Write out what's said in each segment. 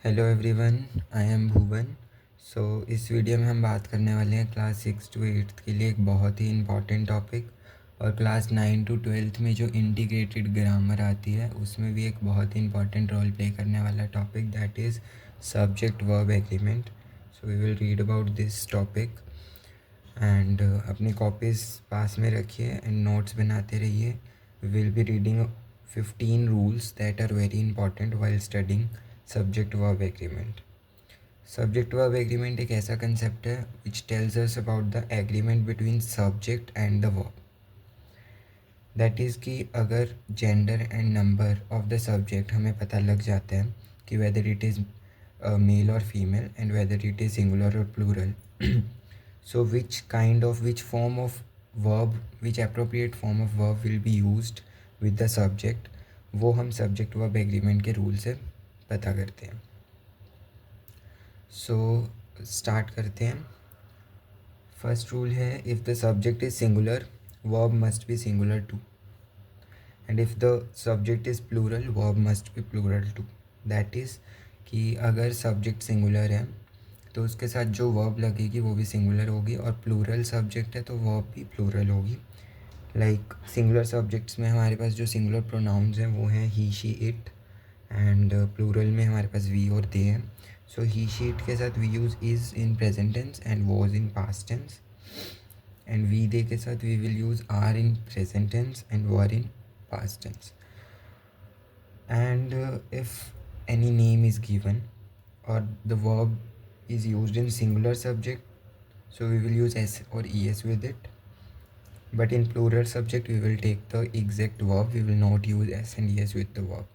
Hello everyone, I am भुवन। इस video में हम बात करने वाले हैं क्लास 6 to 8 के लिए एक बहुत ही इम्पॉर्टेंट टॉपिक, और क्लास 9 to 12 में जो इंटीग्रेटेड ग्रामर आती है उसमें भी एक बहुत ही इम्पॉर्टेंट रोल प्ले करने वाला topic, that is subject verb agreement. So we will read about this topic and अपनी कॉपीज़ पास में रखिए एंड नोट्स बनाते रहिए। We will be reading 15 rules that are very important while studying subject verb agreement. Subject verb agreement एक ऐसा concept है which tells us about the agreement between subject and the verb. That is कि अगर gender and number of the subject हमें पता लग जाता है कि वेदर इट इज़ मेल और female and whether it is singular और plural, so which form of verb, which appropriate form of verb will be used with the subject, वो हम सब्जेक्ट वर्ब एग्रीमेंट के रूल से पता करते हैं। Start करते हैं। फर्स्ट रूल है, if the subject is singular verb must be singular too, and if the subject is plural verb must be plural too. That is कि अगर सब्जेक्ट सिंगुलर है तो उसके साथ जो वर्ब लगेगी वो भी सिंगुलर होगी, और प्लूरल सब्जेक्ट है तो वर्ब भी प्लूरल होगी। लाइक सिंगुलर सब्जेक्ट्स में हमारे पास जो सिंगुलर प्रोनाउंस हैं वो हैं ही, शी, इट, एंड प्लूरल में हमारे पास वी और दे हैं। सो ही, शी, इट के साथ we use is in present tense and was in past tense, and we, they के साथ we will use are in present tense and were in past tense. And if any name is given or the verb is used in singular subject, so we will use s or es with it, but in plural subject we will take the exact verb, we will not use s and es with the verb.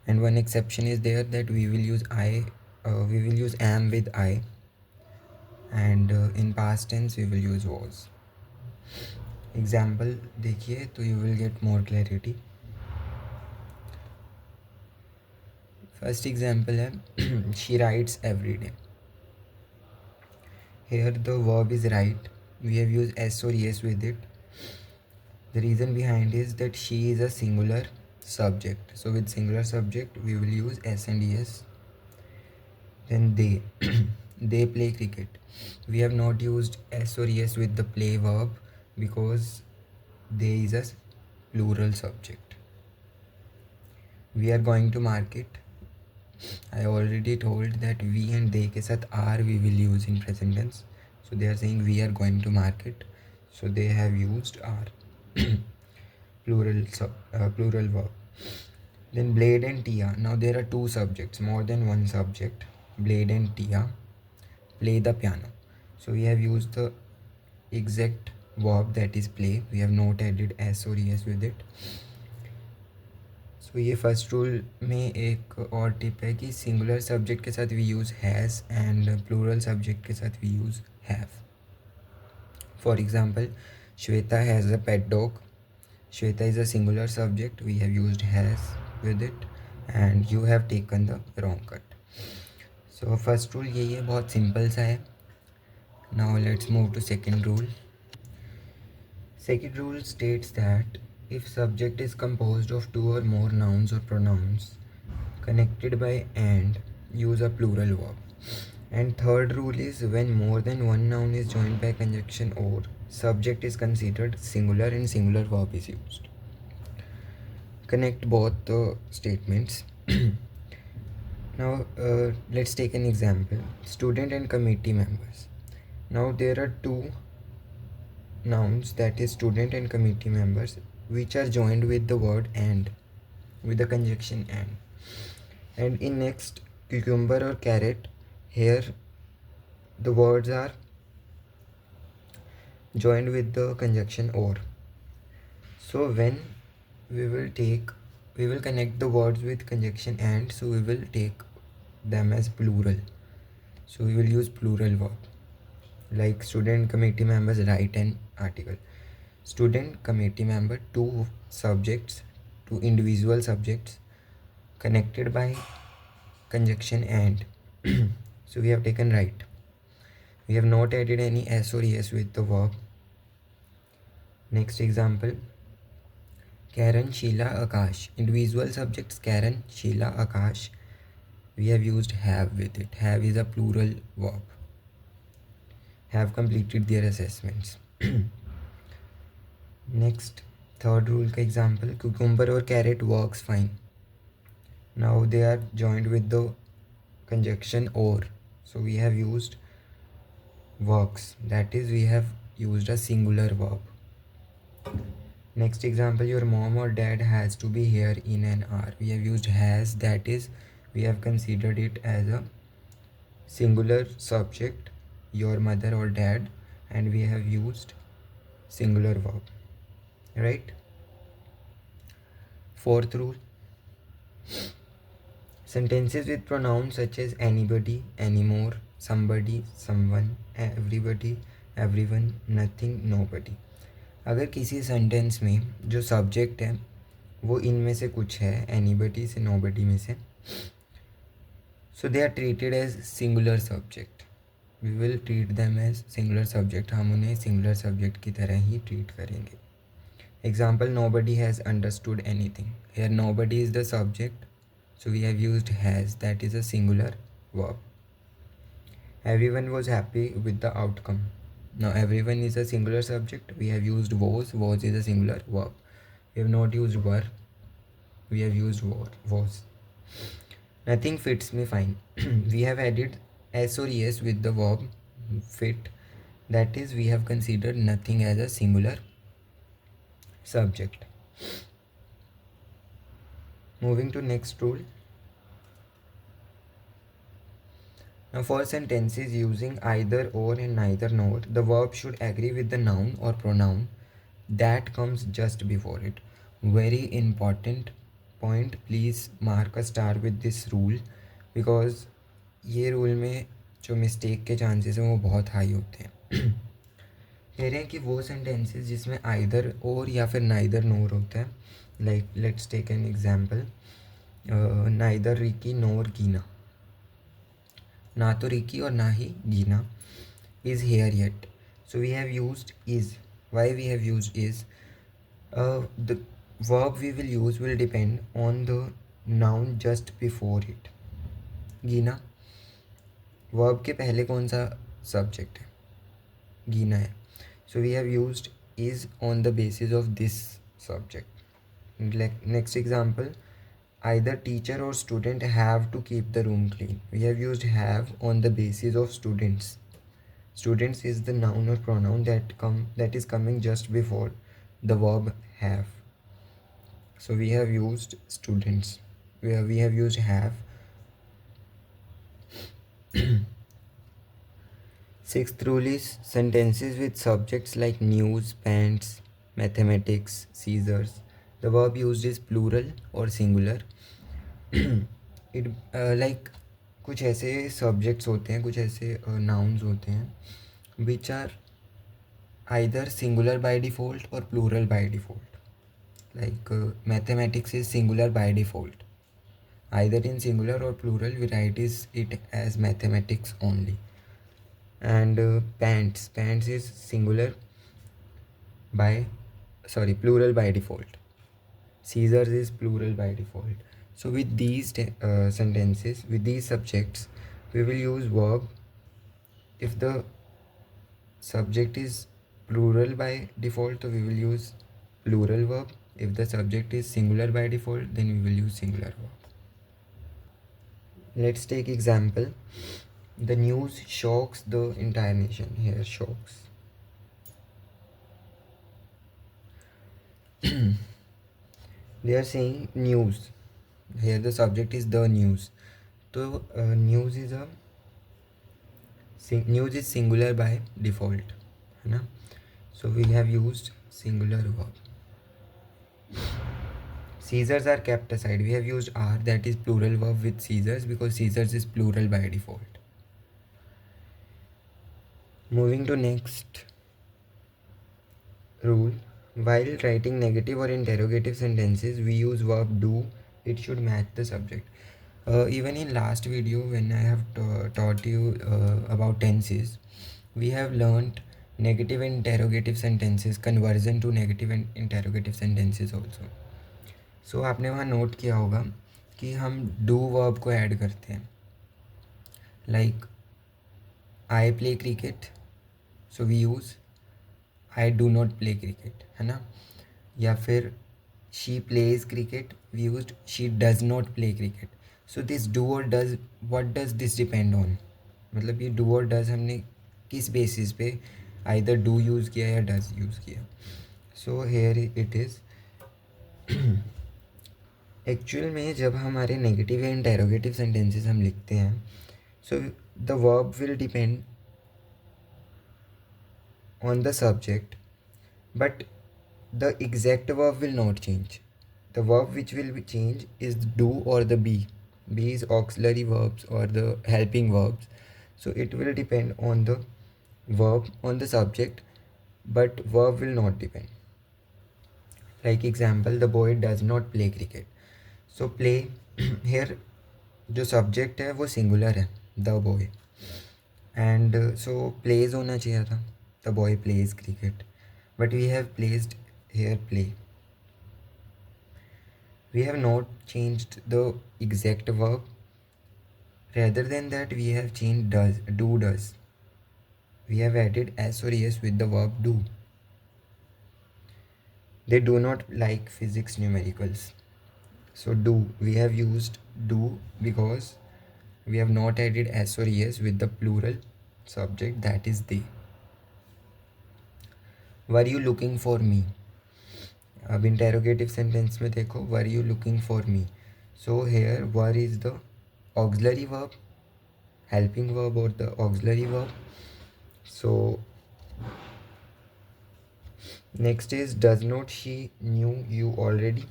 And one exception is there, that we will use we will use am with I, and in past tense we will use was. Example देखिए तो you will get more clarity. First example है she writes every day. Here the verb is write, we have used s or es with it. The reason behind is that she is a singular subject, so with singular subject we will use s and es. Then they they play cricket, we have not used s or es with the play verb because they is a plural subject. We are going to market, I already told that we and they ke sath are we will use in present tense, so they are saying we are going to market, so they have used are. Plural verb. Then Blade and Tia, now there are two subjects, more than one subject. Blade and Tia play the piano, so we have used the exact verb, that is play, we have not added s or es with it. सो ये first rule में एक और tip है कि singular subject के साथ we use has and plural subject के साथ we use have. For example, Shweta has a pet dog, Shweta is a singular subject, we have used has with it and you have taken the wrong cut. So first rule यही है, बहुत simple सा है। Now let's move to second rule. Second rule states that if subject is composed of two or more nouns or pronouns connected by and, use a plural verb. And third rule is when more than one noun is joined by conjunction or, subject is considered singular and singular verb is used. Connect both the statements. Now let's take an example, student and committee members. Now there are two nouns, that is student and committee members, which are joined with the word and, with the conjunction and in next cucumber or carrot, here the words are joined with the conjunction or. So when we will connect the words with conjunction and, so we will take them as plural, so we will use plural verb. Like student committee members write an article. Student committee member, two subjects, two individual subjects connected by conjunction and. So we have taken right. We have not added any s or es with the verb. Next example, Karen, Sheila, Akash. Individual subjects Karen, Sheila, Akash. we have used have with it. Have is a plural verb. Have completed their assessments. Next, third rule का example, cucumber or carrot works fine. Now they are joined with the conjunction or, so we have used works, that is we have used a singular verb. Next example, your mom or dad has to be here in an hour. We have used has, that is we have considered it as a singular subject, your mother or dad, and we have used singular verb, right? Fourth rule, sentences with pronouns such as anybody, anymore, somebody, someone, everybody, everyone, nothing, nobody. अगर किसी sentence में जो subject है वो इनमें से कुछ है, एनीबडी से नोबडी में से, so they are treated as singular subject. We will treat them as singular subject. हम उन्हें सिंगुलर सब्जेक्ट की तरह ही ट्रीट करेंगे. Example, nobody has understood anything. Here nobody is the subject, so we have used has, that is a singular verb. Everyone was happy with the outcome. Now everyone is a singular subject, we have used was is a singular verb. We have not used were, we have used was. Nothing fits me fine. We have added s or es with the verb fit, that is we have considered nothing as a singular subject. Moving to next rule. Now for sentences using either or and neither nor, the verb should agree with the noun or pronoun that comes just before it. Very important point, please mark a star with this rule, because ये rule में जो mistake के chances हैं वो बहुत high होते हैं. कह रहे हैं कि वो सेंटेंसेस जिसमें आइदर और या फिर नाइदर नोर होता है, like let's take an example, neither Ricky nor Gina. ना तो रिकी और ना ही गीना is here yet. So we have used is. Why we have used is? The verb we will use will depend on the noun just before it. गीना, verb के पहले कौन सा subject है? गीना है. So we have used is on the basis of this subject. Next example, either teacher or student have to keep the room clean. We have used have on the basis of students. Students is the noun or pronoun that is coming just before the verb have. So we have used students. We have used have. Sixth rule is sentences with subjects like news, pants, mathematics, scissors. The verb used is plural or singular. It like कुछ ऐसे subjects होते हैं, कुछ ऐसे nouns होते हैं which are either singular by default or plural by default. Like mathematics is singular by default. Either in singular or plural we write it as mathematics only. And pants is singular by plural by default. Scissors is plural by default. So with these sentences, with these subjects, we will use verb if the subject is plural by default, so we will use plural verb. If the subject is singular by default, then we will use singular verb. Let's take example. The news shocks the entire nation. Here shocks. They are saying news. Here the subject is the news. So news is singular by default, है ना? So we have used singular verb. Scissors are kept aside. We have used are, that is plural verb with scissors, because scissors is plural by default. Moving to next rule. While writing negative or interrogative sentences, we use verb do. It should match the subject. Even in last video when I have taught you about tenses, we have learnt negative and interrogative sentences, conversion to negative and interrogative sentences also. So आपने वहाँ note किया होगा कि हम do verb को add करते हैं, like I play cricket, so we use I do not play cricket, है ना। या फिर she plays cricket, we used she does not play cricket. So this do और does, what does this depend on, मतलब ये do और does हमने किस बेसिस पे आइदर डू यूज़ किया या डज यूज़ किया। So here it is. Actual में जब हमारे नेगेटिव या इंटेरोगेटिव सेंटेंसेस हम लिखते हैं, so the verb will depend on the subject, but the exact verb will not change. The verb which will be change is the do or the be. Be is auxiliary verbs or the helping verbs. So it will depend on the verb, on the subject, but verb will not depend. Like example, the boy does not play cricket. So play here जो subject है वो singular है, the boy, and so plays होना चाहिए था, the boy plays cricket, but we have placed here play. We have not changed the exact verb. Rather than that, we have changed does, do does. We have added s or es with the verb do. They do not like physics numericals. So do, we have used do because we have not added s or es with the plural subject, that is they. Were you looking for me? अब interrogative sentence में देखो, were you looking for me? So here were is the auxiliary verb, helping verb or the auxiliary verb. So next is does not she knew you already.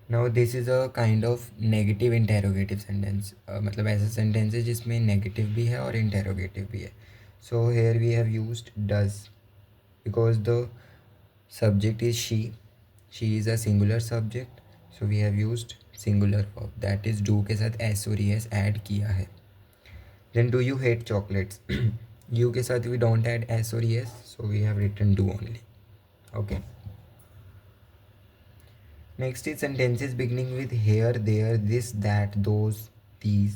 Now this is a kind of negative interrogative sentence, मतलब ऐसा sentence है जिसमें negative भी है और interrogative भी है. So here we have used does because the subject is she. She is a singular subject, so we have used singular verb, that is do के साथ s और es add किया है. Then do you hate chocolates? You के साथ we don't add s or es, so we have written do only. Okay. Next is sentences beginning with here, there, this, that, those, these,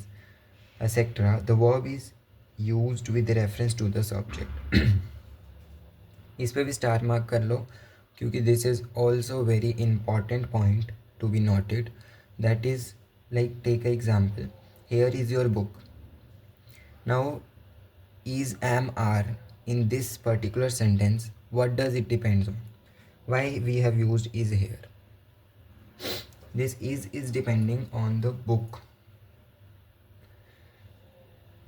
etc. The verb is used with reference to the subject. इस पे भी star mark कर लो क्योंकि this is also very important point to be noted. That is like take a example, here is your book. Now is, am, are in this particular sentence, what does it depends on? Why we have used is here? This is depending on the book.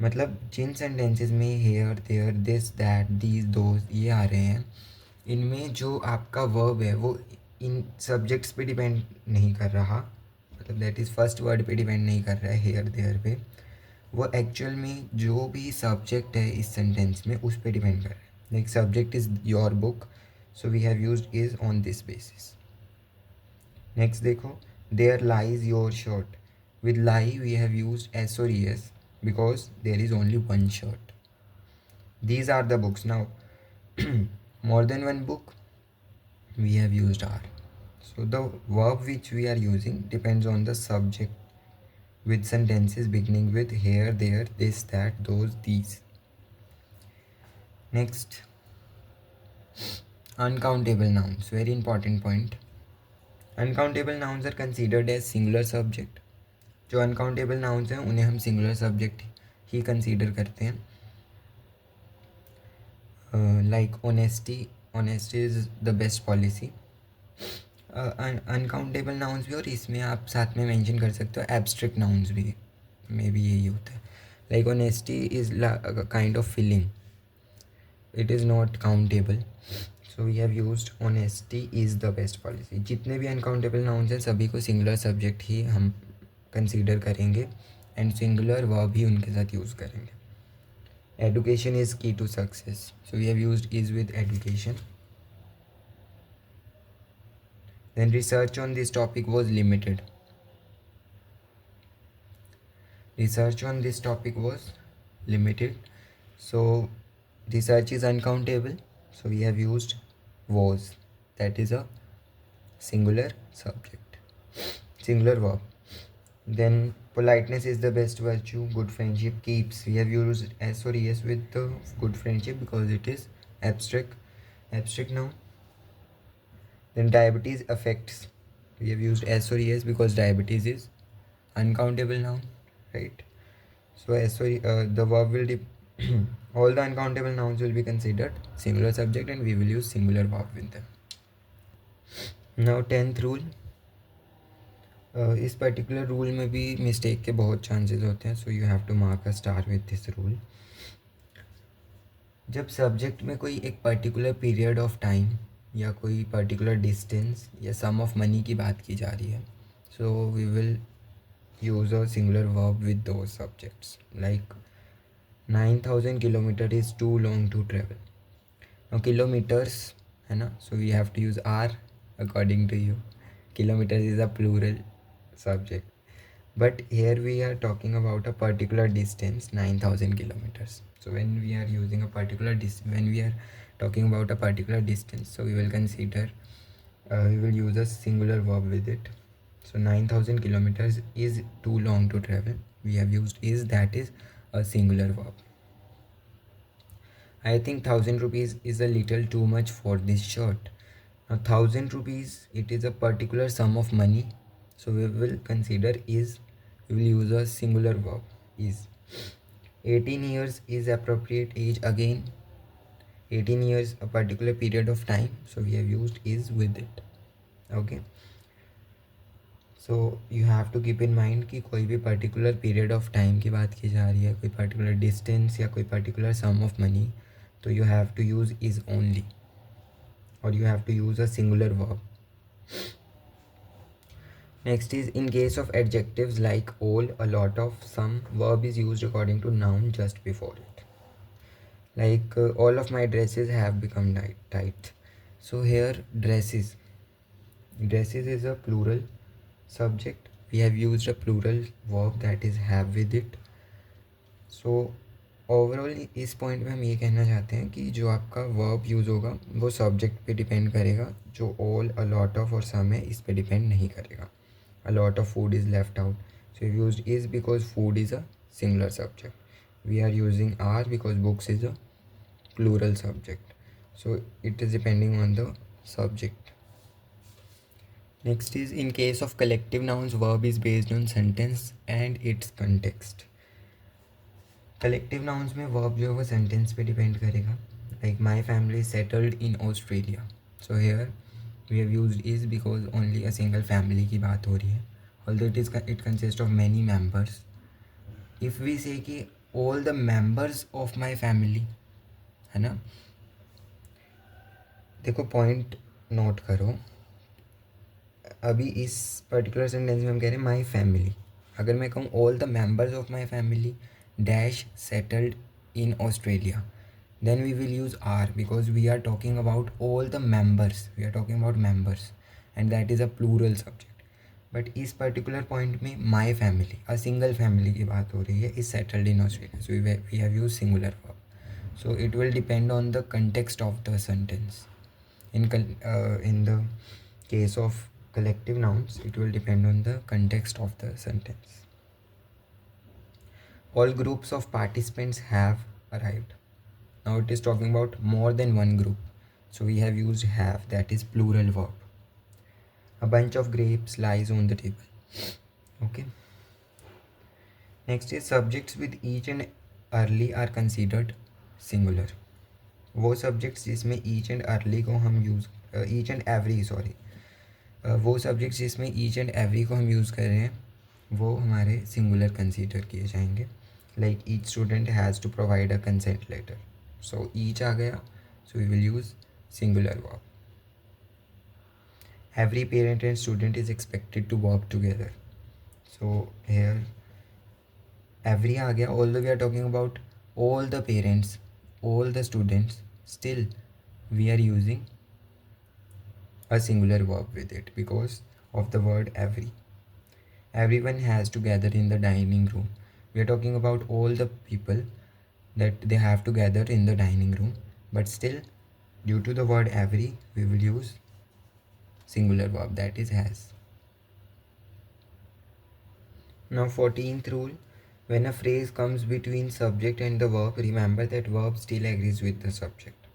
मतलब जिन sentences में here, there, this, that, these, those ये आ रहे हैं, इनमें जो आपका वर्ब है वो इन सब्जेक्ट्स पे डिपेंड नहीं कर रहा, मतलब दैट इज़ फर्स्ट वर्ड पे डिपेंड नहीं कर रहा है हेयर, देयर पे. वो एक्चुअल में जो भी सब्जेक्ट है इस सेंटेंस में उस पर डिपेंड कर रहा है. Like subject is your book, so we have used is on this basis. Next देखो, there lies your shirt. With lie we have used S और E S because there is only one shirt. These are the books. Now more than one book, we have used are. So the verb which we are using depends on the subject with sentences beginning with here, there, this, that, those, these. Next, uncountable nouns, very important point. Uncountable nouns are considered as singular subject. जो uncountable nouns हैं उन्हें हम singular subject ही consider करते हैं. Like honesty is the best policy. Uncountable nouns भी, और इसमें आप साथ में मेंशन कर सकते हो एब्स्ट्रैक्ट नाउन्स भी, मे बी यही होता है. Like honesty is kind of feeling, it is not countable, so we have used honesty is the best policy. जितने भी अनकाउंटेबल नाउन्स हैं सभी को सिंगुलर सब्जेक्ट ही हम कंसीडर करेंगे एंड सिंगुलर वर्ब ही उनके साथ यूज़ करेंगे. Education is key to success, so we have used is with education. Then research on this topic was limited. Research on this topic was limited. So research is uncountable. So we have used was. That is a singular subject. singular verb. Then politeness is the best virtue. Good friendship keeps. We have used s or es with the good friendship because it is abstract noun. Then diabetes affects. We have used s or es because diabetes is uncountable noun, right? So s or the verb will all the uncountable nouns will be considered singular subject and we will use singular verb with them. Now 10th rule. इस particular rule में भी mistake के बहुत chances होते हैं, so you have to mark a star with this rule. जब subject में कोई एक पर्टिकुलर पीरियड ऑफ टाइम या कोई पर्टिकुलर डिस्टेंस या सम ऑफ मनी की बात की जा रही है, so we will use a singular verb with those subjects. Like 9,000 kilometre is too long to travel. Now kilometres है ना, so we have to use are according to you. Kilometre is a plural subject, but here we are talking about a particular distance, 9,000 kilometers. So when we are using a particular when we are talking about a particular distance, so we will consider we will use a singular verb with it. So 9,000 kilometers is too long to travel. We have used is, that is a singular verb. I think 1,000 rupees is a little too much for this shirt. Now 1,000 rupees, it is a particular sum of money, so we will consider is. We will use a singular verb is. 18 years is appropriate age. Again 18 years, a particular period of time, so we have used is with it. Okay, so you have to keep in mind कि कोई भी particular period of time की बात की जा रही है, कोई particular distance या कोई particular sum of money, तो you have to use is only, or you have to use a singular verb. Next is in case of adjectives like all, a lot of, some, verb is used according to noun just before it. Like all of my dresses have become tight. So here dresses is a plural subject. We have used a plural verb, that is have with it. So overall इस point में हम ये कहना चाहते हैं कि जो आपका वर्ब यूज़ होगा वो सब्जेक्ट पे डिपेंड करेगा. जो ऑल, अ लॉट ऑफ और सम है, इस पे डिपेंड नहीं करेगा. A lot of food is left out, so we used is because food is a singular subject. We are using are because books is a plural subject, so it is depending on the subject. Next is in case of collective nouns, verb is based on sentence and its context. Collective nouns में verb जो है वो sentence पे depend करेगा. Like my family settled in Australia, so here we have used is because only a single family की बात हो रही है, although it consists of many members. If we say कि all the members of my family, है ना, देखो point note करो. अभी इस पर्टिकुलर सेंटेंस में हम कह रहे हैं माई फैमिली. अगर मैं कहूँ all the members of my family dash settled in Australia, then we will use are because we are talking about all the members, we are talking about members and that is a plural subject. But इस particular point में my family, a single family की बात हो रही है, is settled in Australia, so we have use singular verb. So it will depend on the context of the sentence. In the case of collective nouns, it will depend on the context of the sentence. All groups of participants have arrived. Now it is talking about more than one group, so we have used have, that is plural verb. A bunch of grapes lies on the table. Okay. Next is subjects with each and early are considered singular. वो subjects जिसमें each and early को हम use each and every वो subjects जिसमें each and every को हम use कर रहे हैं वो हमारे singular consider किए जाएंगे. Like each student has to provide a consent letter. So each आ गया, so we will use singular verb. Every parent and student is expected to work together. So here every आ गया, although we are talking about all the parents, all the students, still we are using a singular verb with it because of the word every. Everyone has to gather in the dining room. We are talking about all the people that they have to gather in the dining room, but still due to the word every we will use singular verb, that is has. Now 14th rule, when a phrase comes between subject and the verb, remember that verb still agrees with the subject.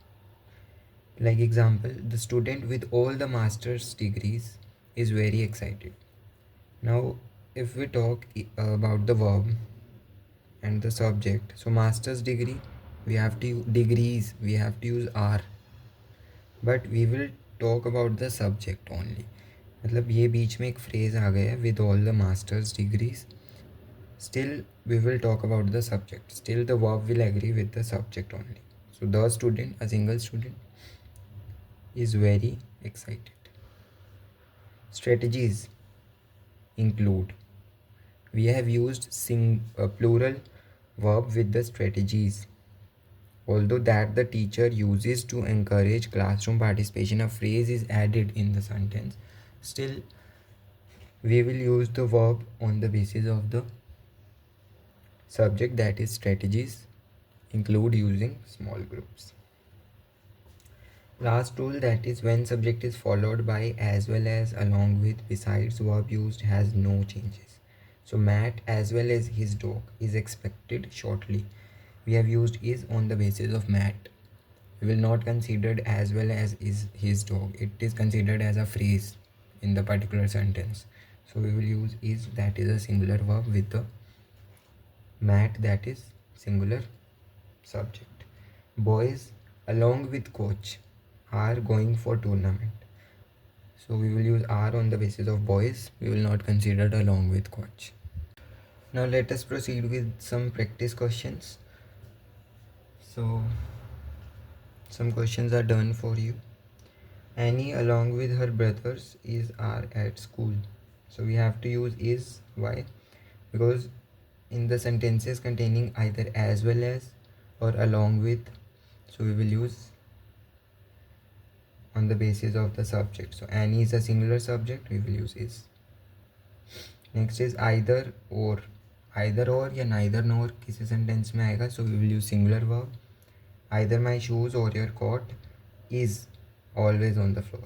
Like example, the student with all the master's degrees is very excited. Now if we talk about the verb and the subject, so master's degree, we have to degrees, we have to use are, but we will talk about the subject only. मतलब ये बीच में एक phrase आ गया है with all the master's degrees. Still we will talk about the subject. Still the verb will agree with the subject only. So the student, a single student, is very excited. Strategies include, we have used plural verb with the strategies. Although that the teacher uses to encourage classroom participation, a phrase is added in the sentence. Still, we will use the verb on the basis of the subject, that is strategies include using small groups. Last rule, that is when subject is followed by as well as, along with, besides, verb used has no changes. So Matt as well as his dog is expected shortly. We have used is on the basis of Matt. We will not consider as well as is his dog. It is considered as a phrase in the particular sentence. So we will use is, that is a singular verb, with the Matt, that is singular subject. Boys along with coach are going for tournament. So we will use are on the basis of boys. We will not consider along with coach. Now let us proceed with some practice questions. So some questions are done for you. Annie along with her brothers are at school. So we have to use is. Why? Because in the sentences containing either as well as or along with, so we will use on the basis of the subject. So Annie is a singular subject, we will use is. Next is either or. Either or या neither nor किसी sentence में आएगा, so we will use singular verb. Either my shoes or your coat is always on the floor.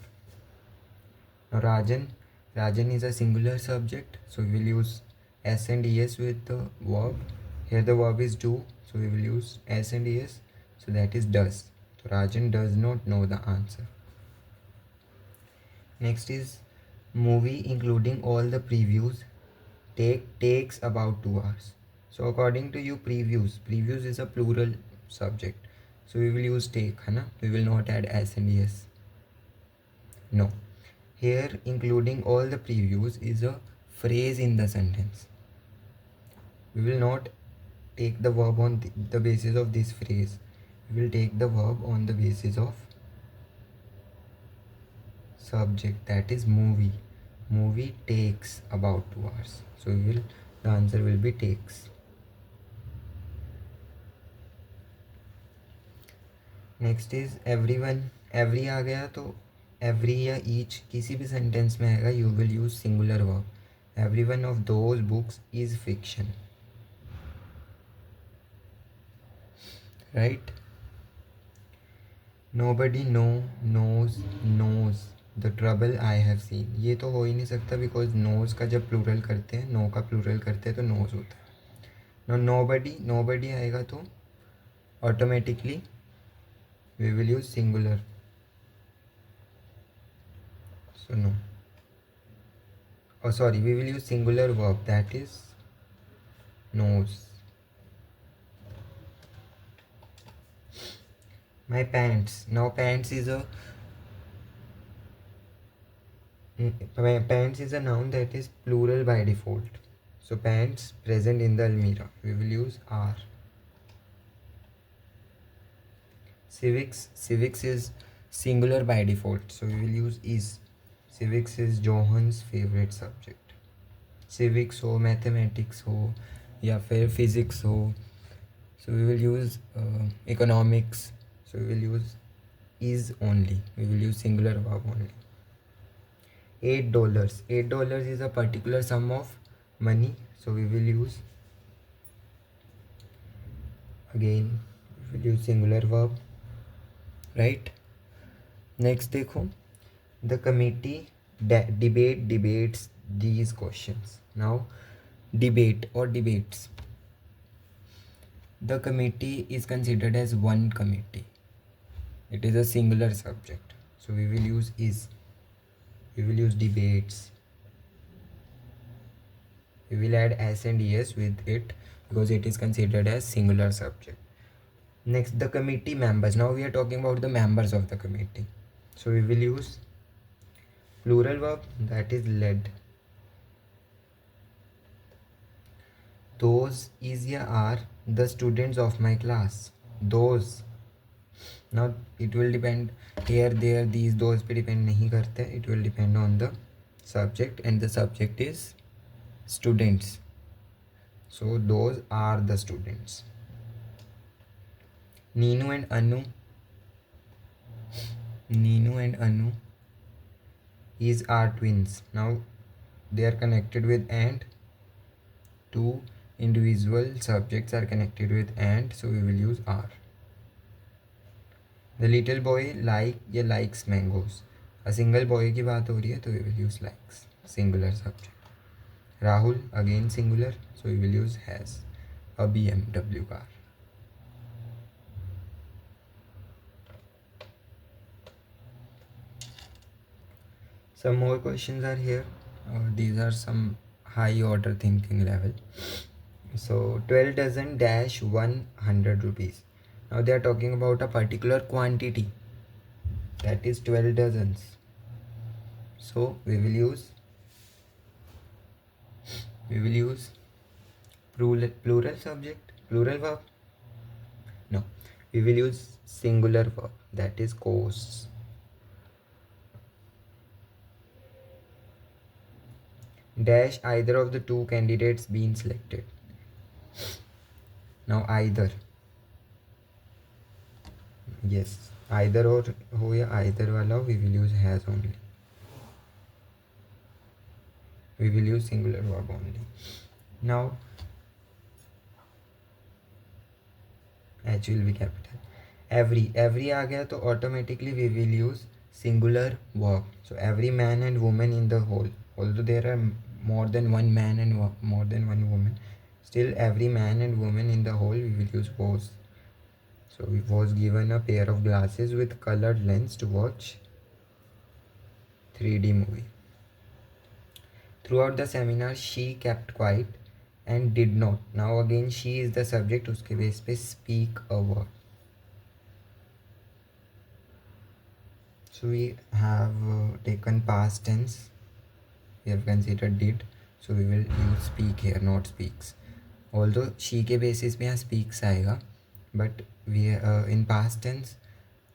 Now Rajan is a singular subject, so we will use s and es with the verb. Here the verb is do, so we will use s and es, so that is does. So Rajan does not know the answer. Next is movie including all the previews takes about 2 hours. So according to you, previews is a plural subject, so we will use take, है ना? We will not add s and es. No, here including all the previews is a phrase in the sentence. We will not take the verb on the basis of this phrase. We will take the verb on the basis of subject, that is movie. Movie takes about 2 hours. So the answer will be takes. Next is everyone. Every आ गया तो every या each किसी भी sentence में आएगा, you will use singular verb. Every one of those books is fiction. Right? Nobody knows the trouble I have seen. ये तो हो ही नहीं सकता, because knows का जब plural करते हैं, know का plural करते हैं तो knows होता है. Now nobody आएगा तो automatically we will use singular. So no. Oh sorry, we will use singular verb, that is knows. My pants. Now pants is a noun that is plural by default. So pants present in the almirah, we will use are. Civics is singular by default, so we will use is. Civics is Johan's favorite subject. Civics हो, mathematics हो, या फिर physics हो, so we will use economics, so we will use is only. We will use singular verb only. $8 is a particular sum of money, so we will use, again we will use singular verb. Right? Next देखो, the committee debates these questions. Now debate or debates. The committee is considered as one committee. It is a singular subject. So we will use is. We will use debates. We will add s and es with it because it is considered as singular subject. Next, the committee members. Now we are talking about the members of the committee. So we will use plural verb, that is led. Those is या are the students of my class. Those. Now it will depend here, there, these, those पे depend नहीं करते. It will depend on the subject and the subject is students. So those are the students. Neenu and Anu. Neenu and Anu is are twins. Now they are connected with and. Two individual subjects are connected with and, so we will use are. The little boy like या likes mangoes. A single boy की बात हो रही है तो we will use likes, singular subject. Rahul again singular, so we will use has. A BMW car. Some more questions are here. These are some high order thinking level. So 12 dozen dash 100 rupees. Now they are talking about a particular quantity, that is 12 dozens. So we will use plural subject, plural verb. No, we will use singular verb, that is costs. Dash either of the two candidates being selected. Now either, yes, either or हो या either वाला हो, we will use has only. We will use singular verb only. Now H will be capital. Every आ गया तो automatically we will use singular verb. So every man and woman in the whole. Although there are more than one man and more than one woman, still every man and woman in the whole we will use was. So we was given a pair of glasses with colored lens to watch 3D movie. Throughout the seminar she kept quiet and did not. Now again she is the subject, उसके base पे speak a word. So we have taken past tense. We have considered did. So we will use speak here, not speaks. Although she के basis पे यहाँ speaks आएगा, but we in past tense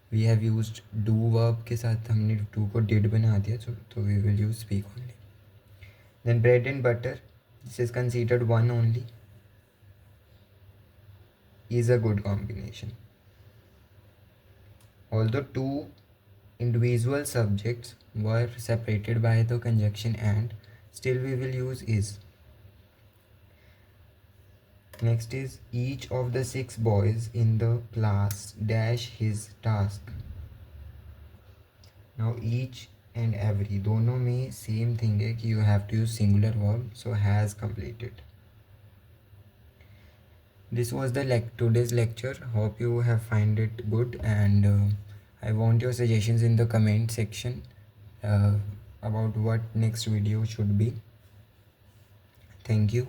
we have used do verb के साथ हमने do को did बना दिया, so we will use speak only. Then bread and butter, this is considered one only, is a good combination. Although two individual subjects were separated by the conjunction and, still we will use is. Next is each of the 6 boys in the class dash his task. Now each and every दोनों में same thing है कि you have to use singular verb, so has completed. This was the today's lecture. Hope you have find it good, and I want your suggestions in the comment section about what next video should be. Thank you.